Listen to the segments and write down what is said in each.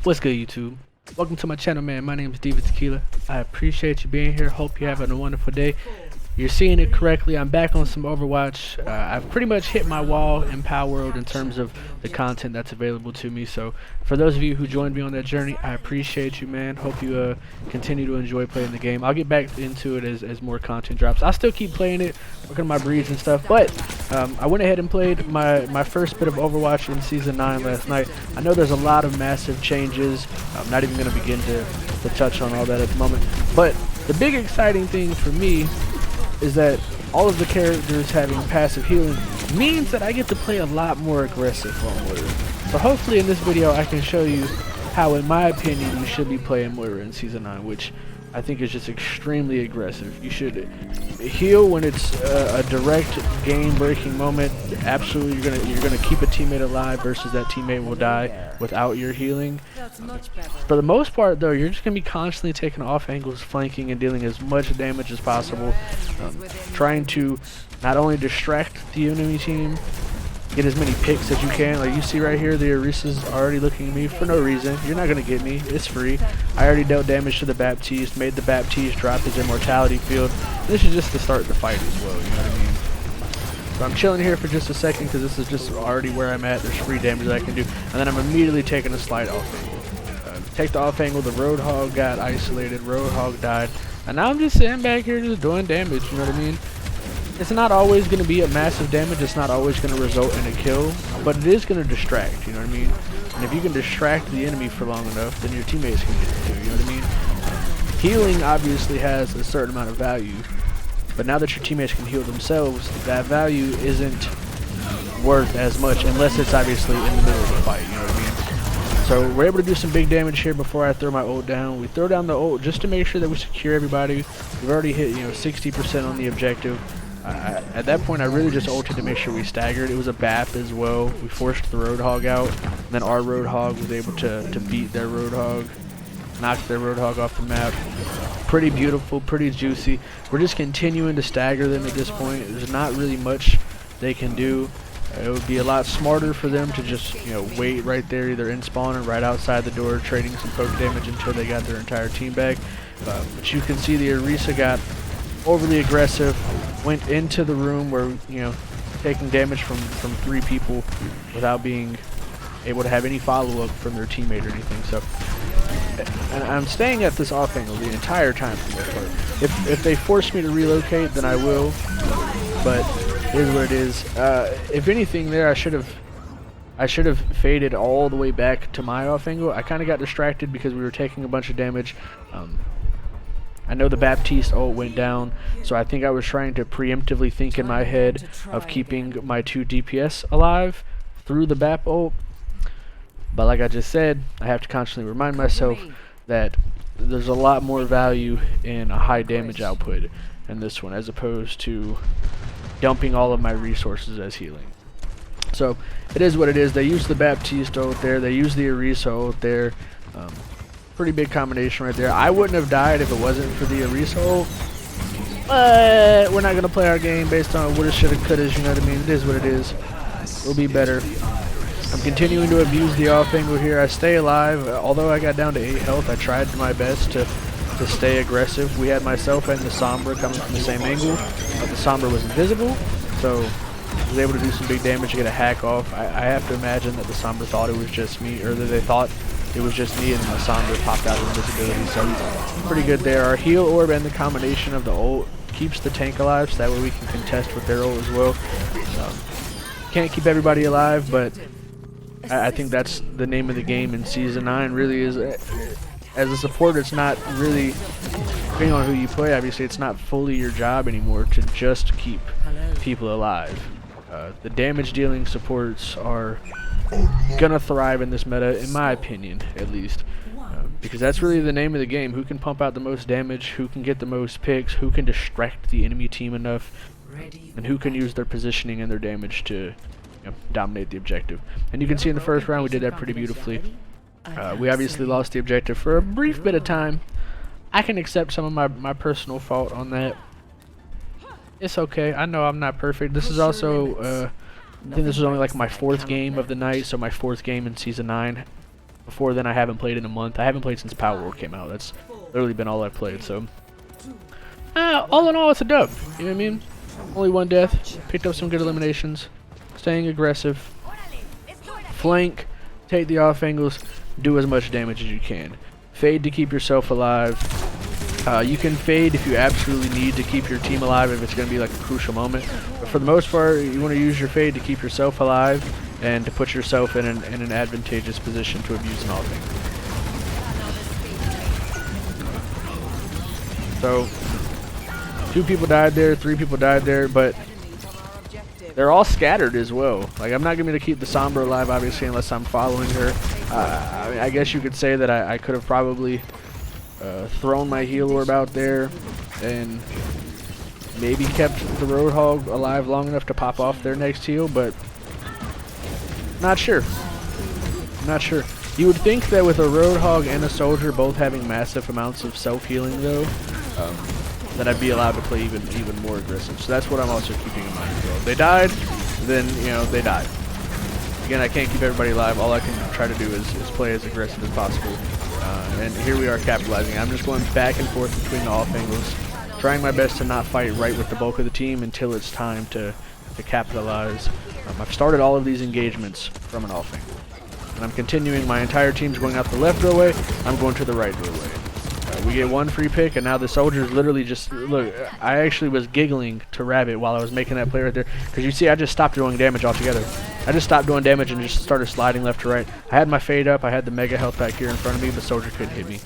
What's good, YouTube? Welcome to my channel, man. My name is DivaTequila. I appreciate you being here. Hope you're having a wonderful day. You're seeing it correctly. I'm back on some Overwatch. I've pretty much hit my wall in Power World in terms of the content that's available to me. So for those of you who joined me on that journey, I appreciate you, man. Hope you continue to enjoy playing the game. I'll get back into it as more content drops. I'll still keep playing it, working on my breeds and stuff. But I went ahead and played my first bit of Overwatch in Season 9 last night. I know there's a lot of massive changes. I'm not even going to begin to touch on all that at the moment. But the big exciting thing for me is that all of the characters having passive healing means that I get to play a lot more aggressive on Moira. So hopefully in this video I can show you how, in my opinion, you should be playing Moira in Season 9, which I think is just extremely aggressive. You should heal when it's a direct game-breaking moment. Absolutely, you're gonna keep a teammate alive versus that teammate will die without your healing. For the most part, though, you're just gonna be constantly taking off angles, flanking, and dealing as much damage as possible, trying to not only distract the enemy team, get as many picks as you can. Like you see right here, the Orisa's already looking at me for no reason. You're not gonna get me, it's free. I already dealt damage to the Baptiste, made the Baptiste drop his immortality field. This is just to start the fight as well, you know what I mean? So I'm chilling here for just a second because this is just already where I'm at. There's free damage that I can do, and then I'm immediately taking a slight off angle. Take the off angle, the Roadhog got isolated, Roadhog died, and now I'm just sitting back here just doing damage, you know what I mean? It's not always going to be a massive damage, it's not always going to result in a kill, but it is going to distract, you know what I mean? And if you can distract the enemy for long enough, then your teammates can get it too, you know what I mean? Healing obviously has a certain amount of value, but now that your teammates can heal themselves, that value isn't worth as much unless it's obviously in the middle of the fight, you know what I mean? So we're able to do some big damage here before I throw my ult down. We throw down the ult just to make sure that we secure everybody. We've already hit, 60% on the objective. At that point, I really just ulted to make sure we staggered. It was a BAP as well. We forced the Roadhog out, and then our Roadhog was able to beat their Roadhog, knock their Roadhog off the map. Pretty beautiful, pretty juicy. We're just continuing to stagger them at this point. There's not really much they can do. It would be a lot smarter for them to just, wait right there, either in spawn or right outside the door, trading some poke damage until they got their entire team back. But you can see the Orisa got overly aggressive, went into the room where, taking damage from 3 people without being able to have any follow-up from their teammate or anything. So, and I'm staying at this off angle the entire time for the most part. If they force me to relocate, then I will, but it is what it is. If anything there, I should have faded all the way back to my off angle. I kind of got distracted because we were taking a bunch of damage. I know the Baptiste ult went down, so I think I was trying to preemptively think in my head of keeping my 2 DPS alive through the Bap ult. But like I just said, I have to constantly remind myself that there's a lot more value in a high damage output in this one, as opposed to dumping all of my resources as healing. So it is what it is. They use the Baptiste ult there, they use the Orisa ult there. Pretty big combination right there. I wouldn't have died if it wasn't for the Orisa ult, but we're not going to play our game based on woulda, shoulda, couldas, you know what I mean? It is what it is. It'll be better. I'm continuing to abuse the off angle here. I stay alive. Although I got down to 8 health, I tried my best to stay aggressive. We had myself and the Sombra coming from the same angle, but the Sombra was invisible, so I was able to do some big damage to get a hack off. I have to imagine that the Sombra thought it was just me, or that they thought it was just me, and the Sombra popped out of invisibility, so pretty good there. Our heal orb and the combination of the ult keeps the tank alive, so that way we can contest with their ult as well. Can't keep everybody alive, but I think that's the name of the game in Season 9, really is. As a support, it's not really, depending on who you play, obviously it's not fully your job anymore to just keep people alive. The damage dealing supports are gonna thrive in this meta, in my opinion, at least, because that's really the name of the game. Who can pump out the most damage, who can get the most picks, who can distract the enemy team enough, and who can use their positioning and their damage to dominate the objective. And you can see in the first round we did that pretty beautifully. We obviously lost the objective for a brief bit of time. I can accept some of my personal fault on that. It's okay. I know I'm not perfect. This is also I think this was only like my 4th game of the night, so my 4th game in Season 9. Before then, I haven't played in a month. I haven't played since Power War came out. That's literally been all I've played. So, all in all, it's a dub. You know what I mean? Only one death. Picked up some good eliminations. Staying aggressive. Flank. Take the off angles. Do as much damage as you can. Fade to keep yourself alive. You can fade if you absolutely need to keep your team alive, if it's going to be like a crucial moment. But for the most part, you want to use your fade to keep yourself alive and to put yourself in an advantageous position to abuse an offense. So, 2 people died there, 3 people died there, but they're all scattered as well. Like, I'm not going to be able to keep the Sombra alive, obviously, unless I'm following her. I mean, I guess you could say that I could have probably thrown my heal orb out there and maybe kept the Roadhog alive long enough to pop off their next heal, but not sure. Not sure. You would think that with a Roadhog and a Soldier both having massive amounts of self-healing, though, that I'd be allowed to play even more aggressive. So that's what I'm also keeping in mind as well. If they died, then, you know, they died. Again, I can't keep everybody alive. All I can try to do is play as aggressive as possible. And here we are capitalizing. I'm just going back and forth between the off angles, trying my best to not fight right with the bulk of the team until it's time to capitalize. I've started all of these engagements from an off angle. And I'm continuing. My entire team's going out the left doorway. I'm going to the right doorway. We get 1 free pick, and now the Soldier's literally just... Look, I actually was giggling to Rabbit while I was making that play right there. Because you see, I just stopped doing damage altogether. I just stopped doing damage and just started sliding left to right. I had my fade up. I had the Mega health back here in front of me, but Soldier couldn't hit me.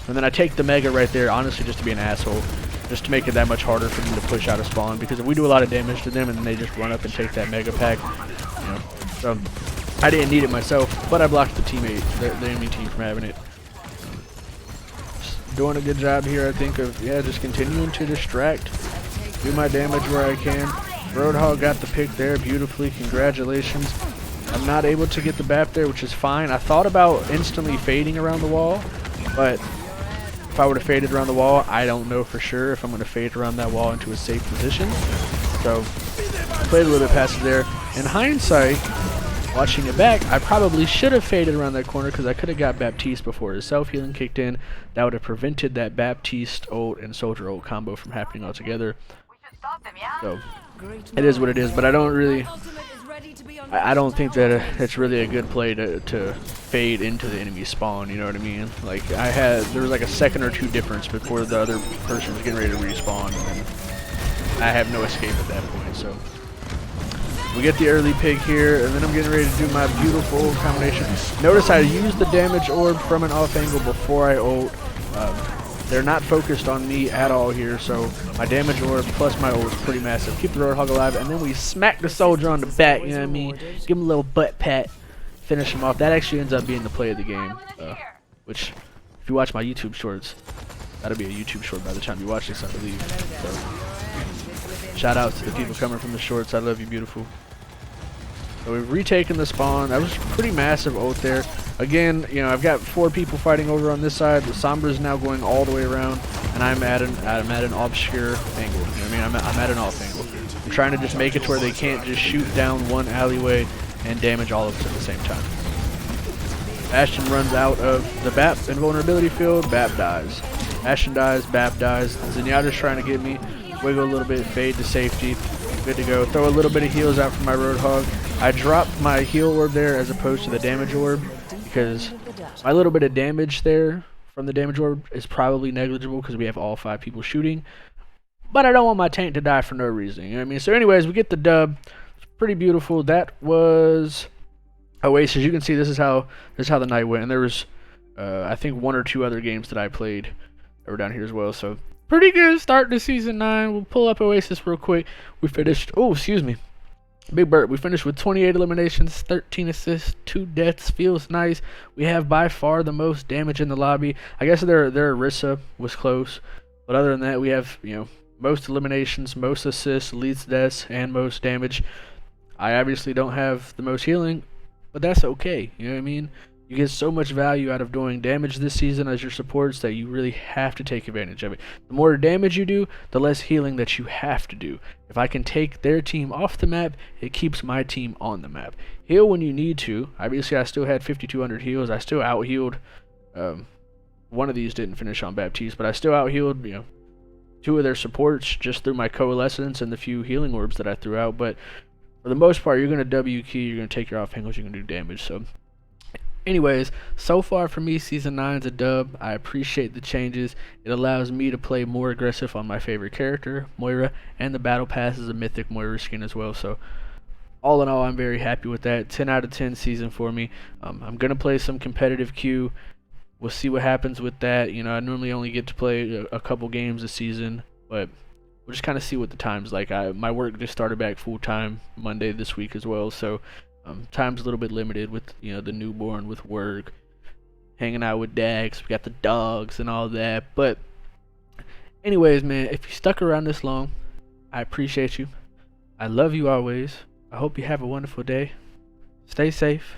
And then I take the Mega right there, honestly, just to be an asshole. Just to make it that much harder for them to push out of spawn. Because if we do a lot of damage to them and then they just run up and take that Mega pack, you know. So, I didn't need it myself, but I blocked the teammate, the enemy team from having it. Doing a good job here, I think, of, yeah, just continuing to distract, do my damage where I can. Roadhog got the pick there beautifully. Congratulations. I'm not able to get the BAP there, which is fine. I thought about instantly fading around the wall, but if I would have faded around the wall, I don't know for sure if I'm going to fade around that wall into a safe position. So, played a little bit passive there. In hindsight, watching it back, I probably should have faded around that corner because I could have got Baptiste before his self-healing kicked in. That would have prevented that Baptiste ult and Soldier ult combo from happening altogether. So, it is what it is, but I don't really... I don't think that it's really a good play to fade into the enemy spawn, you know what I mean? Like, there was like a second or 2 difference before the other person was getting ready to respawn, and I have no escape at that point, so... We get the early pick here, and then I'm getting ready to do my beautiful combination. Notice I used the damage orb from an off angle before I ult. They're not focused on me at all here, so my damage orb plus my ult is pretty massive. Keep the Roadhog alive, and then we smack the Soldier on the back, you know what I mean? Give him a little butt pat, finish him off. That actually ends up being the play of the game, which, if you watch my YouTube shorts, that'll be a YouTube short by the time you watch this, I believe. So, shout out to the people coming from the shorts. I love you, beautiful. So we've retaken the spawn. That was a pretty massive ult there. Again, you know, I've got 4 people fighting over on this side. The Sombra is now going all the way around, and I'm at an obscure angle. You know what I mean? I'm at an off angle. I'm trying to just make it to where they can't just shoot down one alleyway and damage all of us at the same time. Bastion runs out of the BAP invulnerability field. BAP dies. Bastion dies. BAP dies. Zenyatta's trying to get me. Wiggle a little bit. Fade to safety. Good to go. Throw a little bit of heals out for my Roadhog. I dropped my heal orb there as opposed to the damage orb because my little bit of damage there from the damage orb is probably negligible because we have all 5 people shooting. But I don't want my tank to die for no reason. You know what I mean? So anyways, we get the dub. It's pretty beautiful. That was Oasis. You can see this is how the night went. And there was I think 1 or 2 other games that I played that were down here as well. So pretty good start to season 9. We'll pull up Oasis real quick. We finished. Oh, excuse me. Big Burt. We finished with 28 eliminations, 13 assists, 2 deaths. Feels nice. We have by far the most damage in the lobby. I guess their Orisa was close, but other than that, we have, you know, most eliminations, most assists, least deaths, and most damage. I obviously don't have the most healing, but that's okay. You know what I mean? You get so much value out of doing damage this season as your supports that you really have to take advantage of it. The more damage you do, the less healing that you have to do. If I can take their team off the map, it keeps my team on the map. Heal when you need to. Obviously, I still had 5,200 heals. I still out-healed. One of these didn't finish on Baptiste, but I still out-healed, you know, 2 of their supports just through my coalescence and the few healing orbs that I threw out. But for the most part, you're going to W key, you're going to take your off angles, you're going to do damage. So anyways, so far for me, Season 9's a dub. I appreciate the changes. It allows me to play more aggressive on my favorite character, Moira, and the Battle Pass is a mythic Moira skin as well. So all in all, I'm very happy with that. 10 out of 10 season for me. I'm going to play some competitive queue. We'll see what happens with that. You know, I normally only get to play a couple games a season, but we'll just kind of see what the time's like. My work just started back full-time Monday this week as well, so time's a little bit limited with, you know, the newborn, with work, hanging out with Dax, we got the dogs and all that. But anyways, man, if you stuck around this long, I appreciate you. I love you always. I hope you have a wonderful day. Stay safe.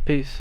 Peace.